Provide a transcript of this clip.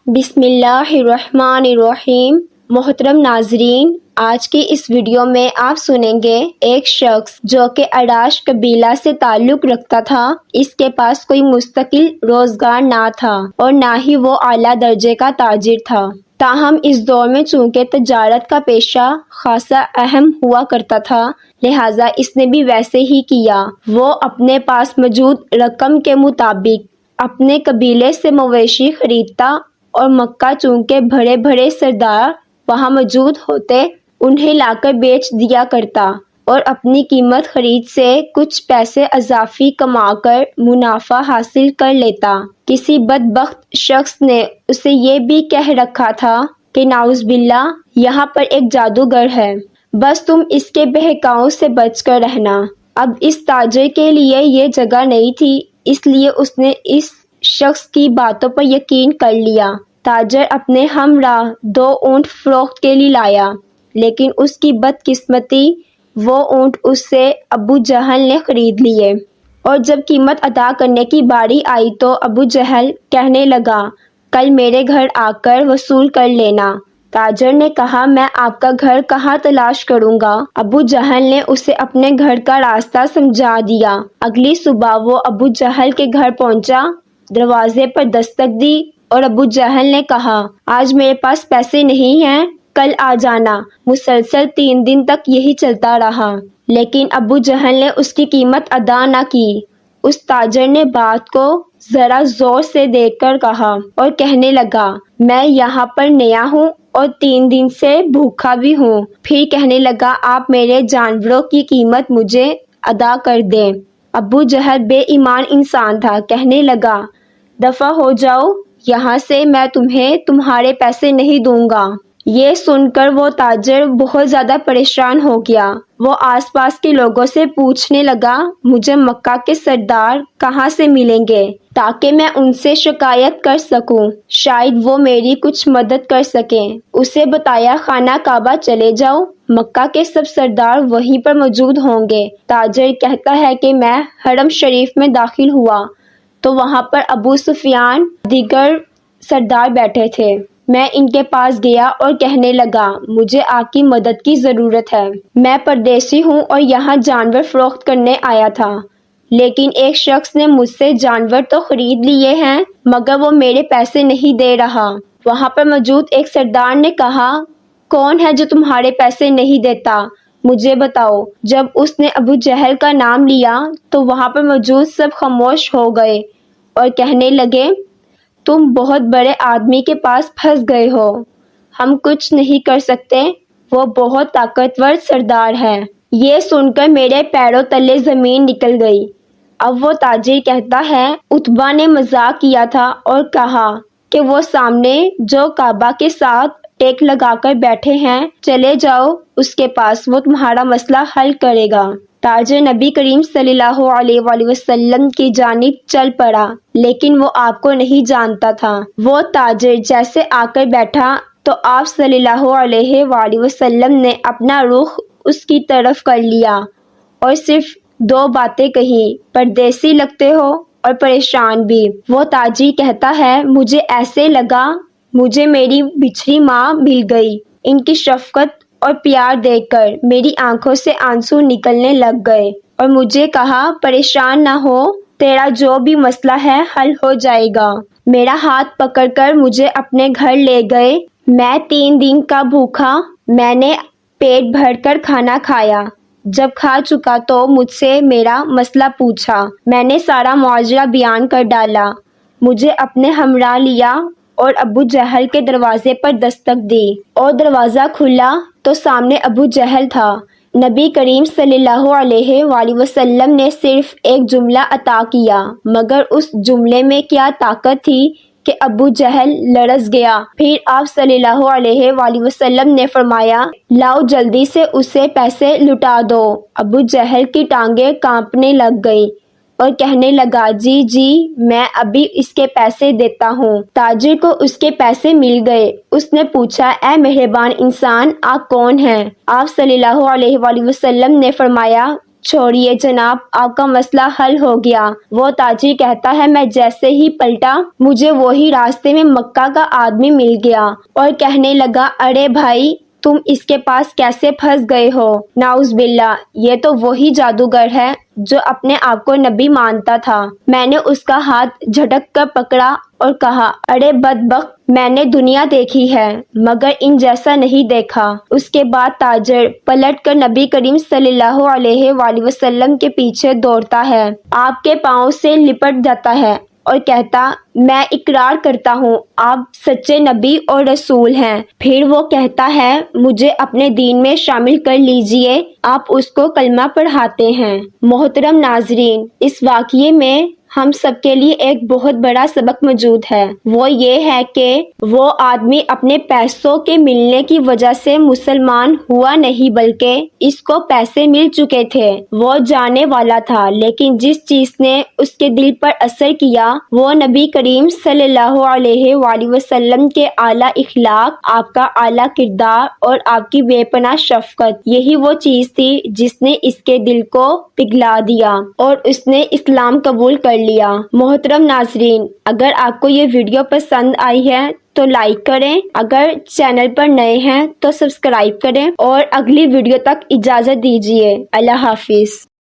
بسم اللہ الرحمن الرحیم۔ محترم ناظرین، آج کی اس ویڈیو میں آپ سنیں گے ایک شخص جو کہ اڈاش قبیلہ سے تعلق رکھتا تھا۔ اس کے پاس کوئی مستقل روزگار نہ تھا اور نہ ہی وہ اعلیٰ درجے کا تاجر تھا۔ تاہم اس دور میں چونکہ تجارت کا پیشہ خاصا اہم ہوا کرتا تھا، لہٰذا اس نے بھی ویسے ہی کیا۔ وہ اپنے پاس موجود رقم کے مطابق اپنے قبیلے سے مویشی خریدتا اور مکہ چونکہ بڑے بڑے سردار وہاں موجود ہوتے، انہیں لا کر بیچ دیا کرتا اور اپنی قیمت خرید سے کچھ پیسے اضافی کما کر منافع حاصل کر لیتا۔ کسی بدبخت شخص نے اسے یہ بھی کہہ رکھا تھا کہ نعوذ باللہ، یہاں پر ایک جادوگر ہے، بس تم اس کے بہکاؤں سے بچ کر رہنا۔ اب اس تاجر کے لیے یہ جگہ نہیں تھی، اس لیے اس نے اس شخص کی باتوں پر یقین کر لیا۔ تاجر اپنے ہمراہ 2 اونٹ فروخت کے لیے لایا، لیکن اس کی بدقسمتی وہ اونٹ اس سے ابو جہل نے خرید لیے، اور جب قیمت ادا کرنے کی باری آئی تو ابو جہل کہنے لگا، کل میرے گھر آ کر وصول کر لینا۔ تاجر نے کہا، میں آپ کا گھر کہاں تلاش کروں گا؟ ابو جہل نے اسے اپنے گھر کا راستہ سمجھا دیا۔ اگلی صبح وہ ابو جہل کے گھر پہنچا، دروازے پر دستک دی اور ابو جہل نے کہا، آج میرے پاس پیسے نہیں ہیں، کل آ جانا۔ مسلسل 3 دن تک یہی چلتا رہا، لیکن ابو جہل نے اس کی قیمت ادا نہ کی۔ اس تاجر نے بات کو ذرا زور سے دیکھ کر کہا اور کہنے لگا، میں یہاں پر نیا ہوں اور 3 دن سے بھوکا بھی ہوں۔ پھر کہنے لگا، آپ میرے جانوروں کی قیمت مجھے ادا کر دیں۔ ابو جہل بے ایمان انسان تھا، کہنے لگا، دفع ہو جاؤ یہاں سے، میں تمہیں تمہارے پیسے نہیں دوں گا۔ یہ سن کر وہ تاجر بہت زیادہ پریشان ہو گیا۔ وہ آس پاس کے لوگوں سے پوچھنے لگا، مجھے مکہ کے سردار کہاں سے ملیں گے تاکہ میں ان سے شکایت کر سکوں، شاید وہ میری کچھ مدد کر سکیں۔ اسے بتایا، خانہ کعبہ چلے جاؤ، مکہ کے سب سردار وہیں پر موجود ہوں گے۔ تاجر کہتا ہے کہ میں حرم شریف میں داخل ہوا تو وہاں پر ابو سفیان دیگر سردار بیٹھے تھے۔ میں ان کے پاس گیا اور کہنے لگا، مجھے آپ کی مدد کی ضرورت ہے۔ میں پردیسی ہوں اور یہاں جانور فروخت کرنے آیا تھا، لیکن ایک شخص نے مجھ سے جانور تو خرید لیے ہیں مگر وہ میرے پیسے نہیں دے رہا۔ وہاں پر موجود ایک سردار نے کہا، کون ہے جو تمہارے پیسے نہیں دیتا؟ مجھے بتاؤ۔ جب اس نے ابو جہل کا نام لیا تو وہاں پر موجود سب خاموش ہو گئے اور کہنے لگے، تم بہت بڑے آدمی کے پاس پھنس گئے ہو، ہم کچھ نہیں کر سکتے، وہ بہت طاقتور سردار ہے۔ یہ سن کر میرے پیروں تلے زمین نکل گئی۔ اب وہ تاجر کہتا ہے، عتبہ نے مذاق کیا تھا اور کہا کہ وہ سامنے جو کعبہ کے ساتھ ٹیک لگا کر بیٹھے ہیں، چلے جاؤ اس کے پاس، وہ تمہارا مسئلہ حل کرے گا۔ تاجر نبی کریم صلی اللہ علیہ وآلہ وسلم کی جانب چل پڑا، لیکن وہ آپ کو نہیں جانتا تھا۔ وہ تاجر جیسے آ کر بیٹھا تو آپ صلی اللہ علیہ وآلہ وسلم نے اپنا رخ اس کی طرف کر لیا اور صرف 2 باتیں کہیں، پردیسی لگتے ہو اور پریشان بھی۔ وہ تاجر کہتا ہے، مجھے ایسے لگا مجھے میری بچھڑی ماں مل گئی۔ ان کی شفقت اور پیار دیکھ کر میری آنکھوں سے آنسو نکلنے لگ گئے اور مجھے کہا، پریشان نہ ہو، تیرا جو بھی مسئلہ ہے حل ہو جائے گا۔ میرا ہاتھ پکڑ کر مجھے اپنے گھر لے گئے۔ میں 3 دن کا بھوکا، میں نے پیٹ بھر کر کھانا کھایا۔ جب کھا چکا تو مجھ سے میرا مسئلہ پوچھا، میں نے سارا ماجرا بیان کر ڈالا۔ مجھے اپنے ہمراہ لیا اور ابو جہل کے دروازے پر دستک دی اور دروازہ کھلا تو سامنے ابو جہل تھا۔ نبی کریم صلی اللہ علیہ وآلہ وسلم نے صرف ایک جملہ عطا کیا، مگر اس جملے میں کیا طاقت تھی کہ ابو جہل لرز گیا۔ پھر آپ صلی اللہ علیہ وآلہ وسلم نے فرمایا، لاؤ جلدی سے اسے پیسے لٹا دو۔ ابو جہل کی ٹانگیں کانپنے لگ گئی اور کہنے لگا، جی جی، میں ابھی اس کے پیسے دیتا ہوں۔ تاجر کو اس کے پیسے مل گئے۔ اس نے پوچھا، اے مہربان انسان، آپ کون ہیں؟ آپ صلی اللہ علیہ وآلہ وسلم نے فرمایا، چھوڑیے جناب، آپ کا مسئلہ حل ہو گیا۔ وہ تاجر کہتا ہے میں جیسے ہی پلٹا مجھے وہی راستے میں مکہ کا آدمی مل گیا اور کہنے لگا ارے بھائی تم اس کے پاس کیسے پھنس گئے ہو؟ نعوذ باللہ، یہ تو وہی جادوگر ہے جو اپنے آپ کو نبی مانتا تھا۔ میں نے اس کا ہاتھ جھٹک کر پکڑا اور کہا ارے بدبخت، میں نے دنیا دیکھی ہے مگر ان جیسا نہیں دیکھا۔ اس کے بعد تاجر پلٹ کر نبی کریم صلی اللہ علیہ وآلہ وسلم کے پیچھے دوڑتا ہے، آپ کے پاؤں سے لپٹ جاتا ہے اور کہتا میں اقرار کرتا ہوں آپ سچے نبی اور رسول ہیں۔ پھر وہ کہتا ہے مجھے اپنے دین میں شامل کر لیجئے، آپ اس کو کلمہ پڑھاتے ہیں۔ محترم ناظرین، اس واقعے میں ہم سب کے لیے ایک بہت بڑا سبق موجود ہے، وہ یہ ہے کہ وہ آدمی اپنے پیسوں کے ملنے کی وجہ سے مسلمان ہوا نہیں بلکہ اس کو پیسے مل چکے تھے۔ وہ جانے والا تھا لیکن جس چیز نے اس کے دل پر اثر کیا وہ نبی کریم صلی اللہ علیہ وآلہ وسلم کے اعلیٰ اخلاق، آپ کا اعلیٰ کردار اور آپ کی بے پناہ شفقت۔ یہی وہ چیز تھی جس نے اس کے دل کو پگھلا دیا اور اس نے اسلام قبول کر لیا۔ محترم ناظرین، اگر آپ کو یہ ویڈیو پسند آئی ہے تو لائک کریں، اگر چینل پر نئے ہیں تو سبسکرائب کریں اور اگلی ویڈیو تک اجازت دیجیے۔ اللہ حافظ۔